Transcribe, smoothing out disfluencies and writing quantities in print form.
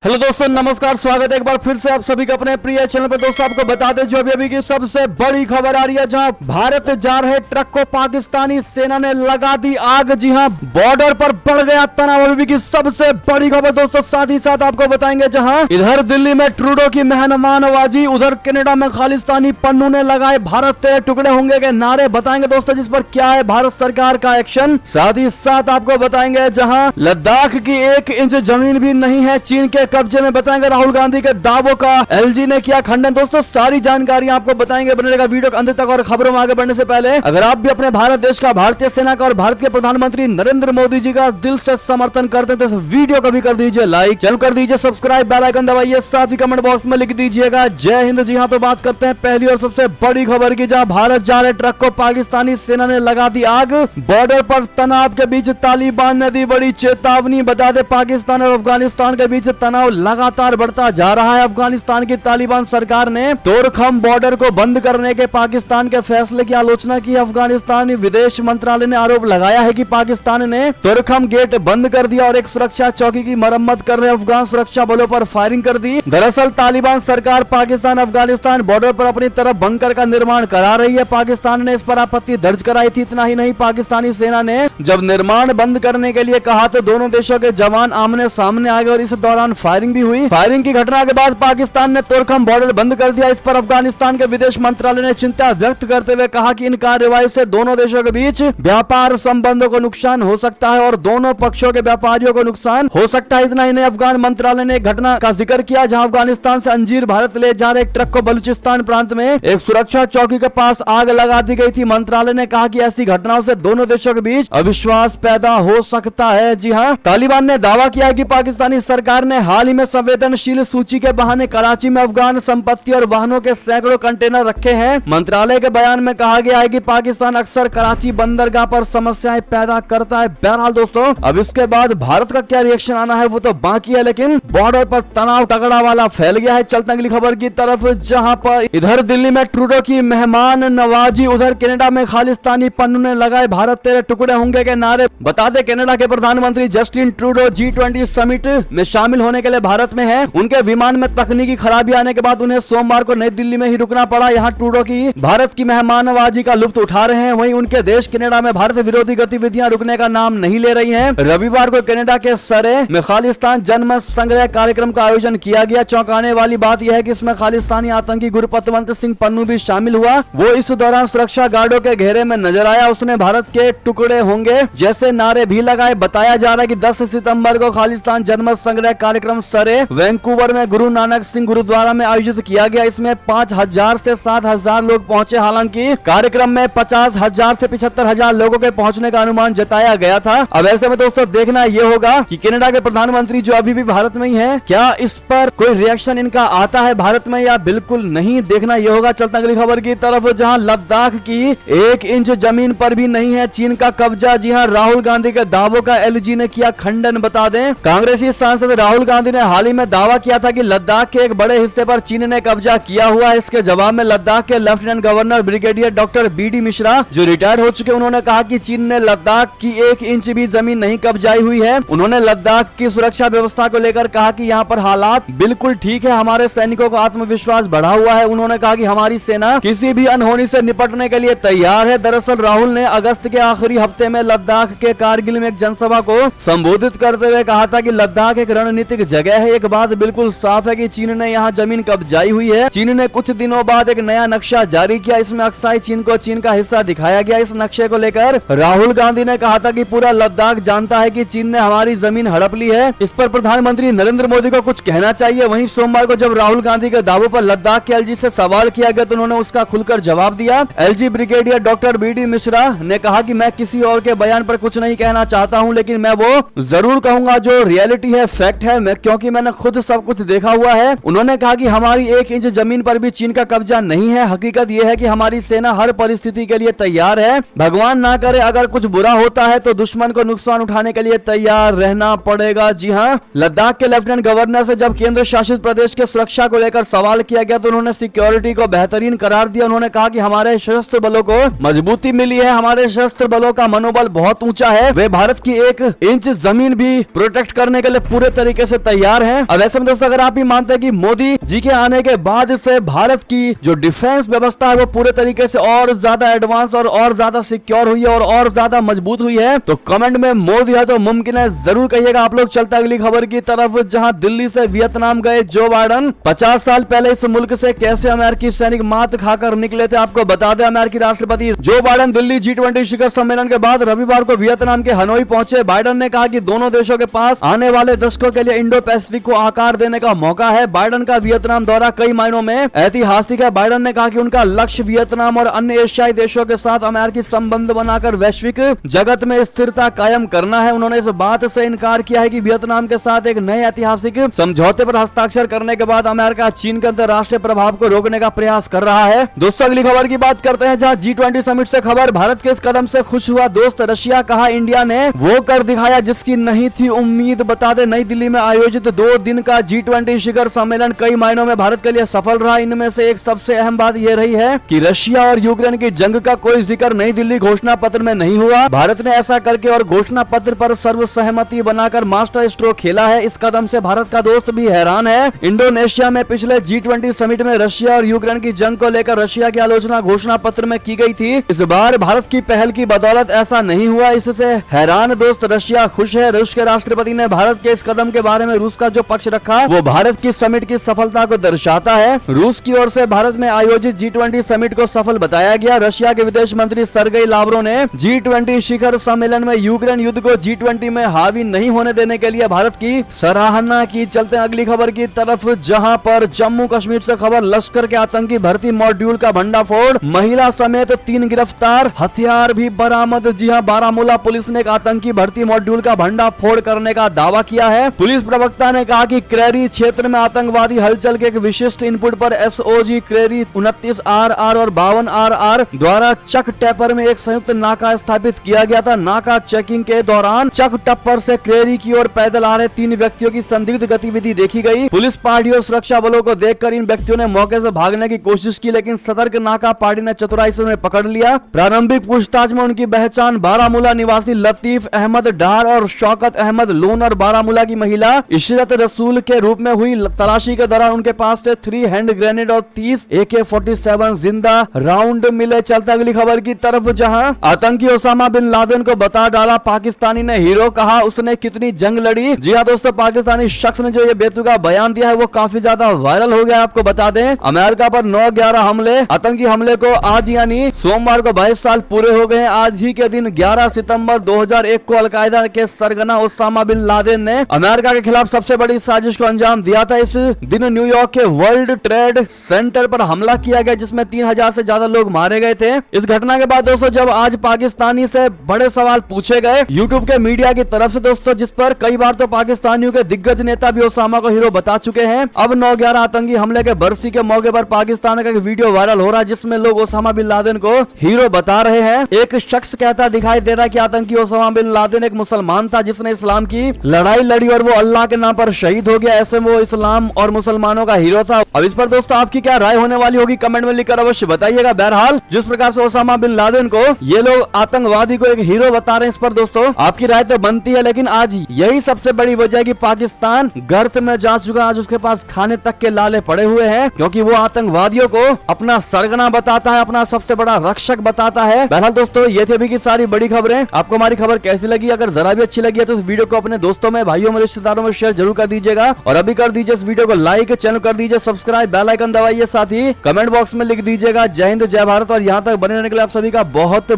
Hello दोस्तों, नमस्कार। स्वागत है एक बार फिर से आप सभी का अपने प्रिय चैनल पर। दोस्तों आपको बता दें जो अभी की सबसे बड़ी खबर आ रही है, जहां भारत जा रहे ट्रक को पाकिस्तानी सेना ने लगा दी आग। जी हां, बॉर्डर पर बढ़ गया तनाव। अभी की सबसे बड़ी खबर दोस्तों, साथ ही साथ आपको बताएंगे जहां इधर दिल्ली में ट्रूडो की मेहमाननवाजी, उधर कनाडा में खालिस्तानी पन्नू ने लगाए भारत तेरे टुकड़े होंगे के नारे। बताएंगे दोस्तों जिस पर क्या है भारत सरकार का एक्शन। साथ ही साथ आपको बताएंगे जहां लद्दाख की 1 इंच जमीन भी नहीं है चीन के कब्जे में। बताएंगे राहुल गांधी के दावों का एलजी ने किया खंडन। दोस्तों सारी जानकारी आपको बताएंगे, बने रहेगा वीडियो के अंत तक। और खबरों में आगे बढ़ने से पहले अगर आप भी अपने भारत देश का, भारतीय सेना का और भारत के प्रधानमंत्री नरेंद्र मोदी जी का दिल से समर्थन करते हैं तो इस वीडियो को भी कर दीजिए लाइक, चैनल कर दीजिए सब्सक्राइब, बेल आइकन दबाइए, साथ ही कमेंट बॉक्स में लिख दीजिएगा जय हिंद। जी हाँ, तो बात करते हैं पहली और सबसे बड़ी खबर की, जहां भारत जा रहे ट्रक को पाकिस्तानी सेना ने लगा दी आग। बॉर्डर पर तनाव के बीच तालिबान ने दी बड़ी चेतावनी। बता दें पाकिस्तान और अफगानिस्तान के बीच तनाव लगातार बढ़ता जा रहा है। अफगानिस्तान की तालिबान सरकार ने तोरखम बॉर्डर को बंद करने के पाकिस्तान के फैसले की आलोचना की। अफगानिस्तानी विदेश मंत्रालय ने आरोप लगाया है कि पाकिस्तान ने तोरखम गेट बंद कर दिया और एक सुरक्षा चौकी की मरम्मत कर रहे अफगान सुरक्षा बलों पर फायरिंग कर दी। दरअसल तालिबान सरकार पाकिस्तान अफगानिस्तान बॉर्डर पर अपनी तरफ बंकर का निर्माण करा रही है। पाकिस्तान ने इस पर आपत्ति दर्ज कराई थी। इतना ही नहीं, पाकिस्तानी सेना ने जब निर्माण बंद करने के लिए कहा तो दोनों देशों के जवान आमने सामने आ गए और इस दौरान फायरिंग भी हुई। फायरिंग की घटना के बाद पाकिस्तान ने तोरखम बॉर्डर बंद कर दिया। इस पर अफगानिस्तान के विदेश मंत्रालय ने चिंता व्यक्त करते हुए कहा कि इन कार्रवाई से दोनों देशों के बीच व्यापार संबंधों को नुकसान हो सकता है और दोनों पक्षों के व्यापारियों को नुकसान हो सकता है। इतना ही नहीं, अफगान मंत्रालय ने घटना का जिक्र किया जहां अफगानिस्तान से अंजीर भारत ले जा रहे एक ट्रक को बलूचिस्तान प्रांत में एक सुरक्षा चौकी के पास आग लगा दी गई थी। मंत्रालय ने कहा कि ऐसी घटनाओं से दोनों देशों के बीच अविश्वास पैदा हो सकता है। जी हाँ, तालिबान ने दावा किया है कि पाकिस्तानी सरकार ने हाल ही में संवेदनशील सूची के बहाने कराची में अफगान संपत्ति और वाहनों के सैकड़ों कंटेनर रखे हैं। मंत्रालय के बयान में कहा गया है कि पाकिस्तान अक्सर कराची बंदरगाह पर समस्याएं पैदा करता है। बहरहाल दोस्तों, अब इसके बाद भारत का क्या रिएक्शन आना है वो तो बाकी है, लेकिन बॉर्डर पर तनाव तगड़ा वाला फैल गया है। चलते अगली खबर की तरफ, जहां पर इधर दिल्ली में ट्रूडो की मेहमान नवाजी, उधर कनाडा में खालिस्तानी पन्नू ने लगाए भारत तेरे टुकड़े होंगे के नारे। बता दें कनाडा के प्रधानमंत्री जस्टिन ट्रूडो G20 समिट में शामिल होने के लिए भारत में है। उनके विमान में तकनीकी खराबी आने के बाद उन्हें सोमवार को नई दिल्ली में ही रुकना पड़ा। यहाँ ट्रूडो की भारत की मेहमाननवाजी का लुत्फ उठा रहे हैं। वहीं उनके देश कनाडा में भारत विरोधी गतिविधियां रुकने का नाम नहीं ले रही हैं। रविवार को कनाडा के सरे में खालिस्तान जनमत संग्रह कार्यक्रम का आयोजन किया गया। चौंकाने वाली बात यह है कि इसमें खालिस्तानी आतंकी गुरपतवंत सिंह पन्नू भी शामिल हुआ। वो इस दौरान सुरक्षा गार्डों के घेरे में नजर आया। उसने भारत के टुकड़े होंगे जैसे नारे भी लगाए। बताया जा रहा है कि 10 सितंबर को खालिस्तान जनमत संग्रह कार्यक्रम सरे वैंकूवर में गुरु नानक सिंह गुरुद्वारा में आयोजित किया गया। इसमें 5000 से 7000 लोग पहुंचे। हालांकि कार्यक्रम में 50,000 से 75,000 लोगों के पहुंचने का अनुमान जताया गया था। अब ऐसे में दोस्तों देखना ये होगा कि कनाडा के प्रधानमंत्री जो अभी भी भारत में ही है, क्या इस पर कोई रिएक्शन इनका आता है भारत में या बिल्कुल नहीं, देखना ये होगा। चलता अगली खबर की तरफ, जहां लद्दाख की 1 इंच जमीन पर भी नहीं है चीन का कब्जा। जी हां, राहुल गांधी के दावों का एलजी ने किया खंडन। बता दें कांग्रेसी सांसद राहुल गांधी ने हाल ही में दावा किया था कि लद्दाख के एक बड़े हिस्से पर चीन ने कब्जा किया हुआ है। इसके जवाब में लद्दाख के lieutenant governor brigadier doctor BD Mishra जो रिटायर हो चुके, उन्होंने कहा कि चीन ने लद्दाख की 1 इंच भी जमीन नहीं कब्जाई हुई है। उन्होंने लद्दाख की सुरक्षा व्यवस्था को लेकर कहा कि यहाँ पर हालात बिल्कुल ठीक है, हमारे सैनिकों का आत्मविश्वास बढ़ा हुआ है। उन्होंने कहा कि हमारी सेना किसी भी अनहोनी से निपटने के लिए तैयार है। दरअसल राहुल ने अगस्त के आखिरी हफ्ते में लद्दाख के कारगिल में एक जनसभा को संबोधित करते हुए कहा था कि लद्दाख एक रणनीतिक जगह है। एक बात बिल्कुल साफ है कि चीन ने यहाँ जमीन कब्जाई हुई है। चीन ने कुछ दिनों बाद एक नया नक्शा जारी किया। इसमें अक्साई चीन को चीन का हिस्सा दिखाया गया। इस नक्शे को लेकर राहुल गांधी ने कहा था कि पूरा लद्दाख जानता है कि चीन ने हमारी जमीन हड़प ली है। इस पर प्रधानमंत्री नरेंद्र मोदी को कुछ कहना चाहिए। वहीं सोमवार को जब राहुल गांधी के दावों पर लद्दाख के एलजी से सवाल किया गया तो उन्होंने उसका खुलकर जवाब दिया। LG brigadier doctor BD Mishra ने कहा कि मैं किसी और के बयान पर कुछ नहीं कहना चाहता हूं, लेकिन मैं वो जरूर कहूंगा जो रियलिटी है, फैक्ट है, क्योंकि मैंने खुद सब कुछ देखा हुआ है। उन्होंने कहा कि हमारी 1 इंच जमीन पर भी चीन का कब्जा नहीं है। हकीकत यह है कि हमारी सेना हर परिस्थिति के लिए तैयार है। भगवान ना करे अगर कुछ बुरा होता है तो दुश्मन को नुकसान उठाने के लिए तैयार रहना पड़ेगा। जी हाँ, लद्दाख के लेफ्टिनेंट गवर्नर से जब केंद्र शासित प्रदेश के सुरक्षा को लेकर सवाल किया गया तो उन्होंने सिक्योरिटी को बेहतरीन करार दिया। उन्होंने कहा कि हमारे सशस्त्र बलों को मजबूती मिली है, हमारे सशस्त्र बलों का मनोबल बहुत ऊंचा है, वे भारत की 1 इंच जमीन भी प्रोटेक्ट करने के लिए पूरे तरीके से तैयार तैयार हैं। अब ऐसे में दोस्तों अगर आप भी मानते हैं कि मोदी जी के आने के बाद से भारत की जो डिफेंस व्यवस्था है वो पूरे तरीके से और ज्यादा एडवांस और ज्यादा सिक्योर हुई है और ज्यादा मजबूत हुई है, तो कमेंट में मोदी है तो मुमकिन है जरूर कहिएगा। आप लोग चलते अगली खबर की तरफ, जहां दिल्ली से वियतनाम गए जो बाइडन 50 साल पहले इस मुल्क से कैसे अमेरिकी सैनिक मात खाकर निकले थे। आपको बता दें अमेरिकी राष्ट्रपति जो बाइडन दिल्ली G20 शिखर सम्मेलन के बाद रविवार को वियतनाम के हनोई पहुंचे। बाइडन ने कहा कि दोनों देशों के पास आने वाले दशकों के लिए इंडो पैसिफिक को आकार देने का मौका है। बाइडन का वियतनाम दौरा कई मायनों में ऐतिहासिक है। बाइडन ने कहा कि उनका लक्ष्य वियतनाम और अन्य एशियाई देशों के साथ अमेरिकी संबंध बनाकर वैश्विक जगत में स्थिरता कायम करना है। उन्होंने इस बात से इनकार किया है कि वियतनाम के साथ एक नए ऐतिहासिक समझौते पर हस्ताक्षर करने के बाद अमेरिका चीन के अंतर्राष्ट्रीय प्रभाव को रोकने का प्रयास कर रहा है। दोस्तों अगली खबर की बात करते हैं, जहां G20 समिट से खबर, भारत के इस कदम से खुश हुआ दोस्त रशिया, कहा इंडिया ने वो कर दिखाया जिसकी नहीं थी उम्मीद। बता दें नई दिल्ली में आयोजित 2 दिन का G20 शिखर सम्मेलन कई मायनों में भारत के लिए सफल रहा। इनमें से एक सबसे अहम बात यह रही है कि रशिया और यूक्रेन की जंग का कोई जिक्र नई दिल्ली घोषणा पत्र में नहीं हुआ। भारत ने ऐसा करके और घोषणा पत्र पर सर्वसहमति बनाकर मास्टर स्ट्रोक खेला है। इस कदम से भारत का दोस्त भी हैरान है। इंडोनेशिया में पिछले G20 समिट में रशिया और यूक्रेन की जंग को लेकर रशिया की आलोचना घोषणा पत्र में की गई थी। इस बार भारत की पहल की बदौलत ऐसा नहीं हुआ। इससे हैरान दोस्त रशिया खुश है। रूस के राष्ट्रपति ने भारत के इस कदम के बारे में रूस का जो पक्ष रखा वो भारत की समिट की सफलता को दर्शाता है। रूस की ओर से भारत में आयोजित G20 समिट को सफल बताया गया। रशिया के विदेश मंत्री सर्गेई लावरोव ने G20 शिखर सम्मेलन में यूक्रेन युद्ध को G20 में हावी नहीं होने देने के लिए भारत की सराहना की। चलते हैं अगली खबर की तरफ, जहां पर जम्मू कश्मीर से खबर, लश्कर के आतंकी भर्ती मॉड्यूल का भंडाफोड़, महिला समेत 3 गिरफ्तार, हथियार भी बरामद। जी हां, बारामूला पुलिस ने एक आतंकी भर्ती मॉड्यूल का भंडाफोड़ करने का दावा किया है। पुलिस प्रवक्ता ने कहा कि क्रेरी क्षेत्र में आतंकवादी हलचल के एक विशिष्ट इनपुट पर SOG क्रेरी 29RR और 52RR द्वारा चक टैपर में एक संयुक्त नाका स्थापित किया गया था। नाका चेकिंग के दौरान चक टप्पर से क्रेरी की ओर पैदल आ रहे 3 व्यक्तियों की संदिग्ध गतिविधि देखी गई। पुलिस पार्टी और सुरक्षा बलों को देखकर इन व्यक्तियों ने मौके से भागने की कोशिश की, लेकिन सतर्क नाका पार्टी ने चतुराई से उन्हें पकड़ लिया। प्रारंभिक पूछताछ में उनकी पहचान बारामूला निवासी लतीफ अहमद डार और शौकत अहमद लोन और बारामूला की महिला इशरत रसूल के रूप में हुई। तलाशी के दौरान उनके पास से 3 हैंड ग्रेनेड और 30 AK-47 जिंदा राउंड मिले। चलते अगली खबर की तरफ, जहां आतंकी ओसामा बिन लादेन को बता डाला पाकिस्तानी ने हीरो, कहा उसने कितनी जंग लड़ी। जी हाँ दोस्तों, पाकिस्तानी शख्स ने जो ये बेतुका बयान दिया है वो काफी ज्यादा वायरल हो गया। आपको बता दें अमेरिका पर 9/11 हमले, आतंकी हमले को आज यानी सोमवार को 22 साल पूरे हो गए। आज ही के दिन 11 सितंबर 2001 को अलकायदा के सरगना ओसामा बिन लादेन ने अमेरिका के खिलाफ सबसे बड़ी साजिश को अंजाम दिया था। इस दिन न्यूयॉर्क के वर्ल्ड ट्रेड सेंटर पर हमला किया गया जिसमें 3000 से ज्यादा लोग मारे गए थे। इस घटना के बाद दोस्तों जब आज पाकिस्तानी से बड़े सवाल पूछे गए यूट्यूब के मीडिया की तरफ से दोस्तों, जिस पर कई बार तो पाकिस्तानियों के दिग्गज नेता भी ओसामा को हीरो बता चुके हैं। अब 9/11 आतंकी हमले के बरसी के मौके पर पाकिस्तान का एक वीडियो वायरल हो रहा है जिसमें लोग ओसामा बिन लादेन को हीरो बता रहे हैं। एक शख्स कहता दिखाई दे रहा है कि आतंकी ओसामा बिन लादेन एक मुसलमान था जिसने इस्लाम की लड़ाई लड़ी और वो अल्लाह के नाम पर शहीद हो गया। ऐसे में वो इस्लाम और मुसलमानों का हीरो था। अब इस पर दोस्तों आपकी क्या राय होने वाली होगी कमेंट में लिखकर अवश्य बताइएगा। बहरहाल जिस प्रकार से ओसामा बिन लादेन को ये लोग आतंकवादी को एक हीरो बता रहे हैं, इस पर दोस्तों आपकी राय तो बनती है, लेकिन आज यही सबसे बड़ी वजह है कि पाकिस्तान गर्त में जा चुका। आज उसके पास खाने तक के लाले पड़े हुए हैं क्योंकि वो आतंकवादियों को अपना सरगना बताता है, अपना सबसे बड़ा रक्षक बताता है। बहरहाल दोस्तों ये थी अभी की सारी बड़ी खबरें। आपको हमारी खबर कैसी लगी? अगर जरा भी अच्छी लगी है तो इस वीडियो को अपने दोस्तों में, भाइयों में, रिश्तेदारों में शेयर जरूर कर दीजिएगा और अभी कर दीजिए इस वीडियो को लाइक, चैनल कर दीजिए सब्सक्राइब, बेल आइकन दबाइए, साथ ही कमेंट बॉक्स में लिख दीजिएगा जय हिंद जय भारत। और यहाँ तक बने रहने के लिए आप सभी का बहुत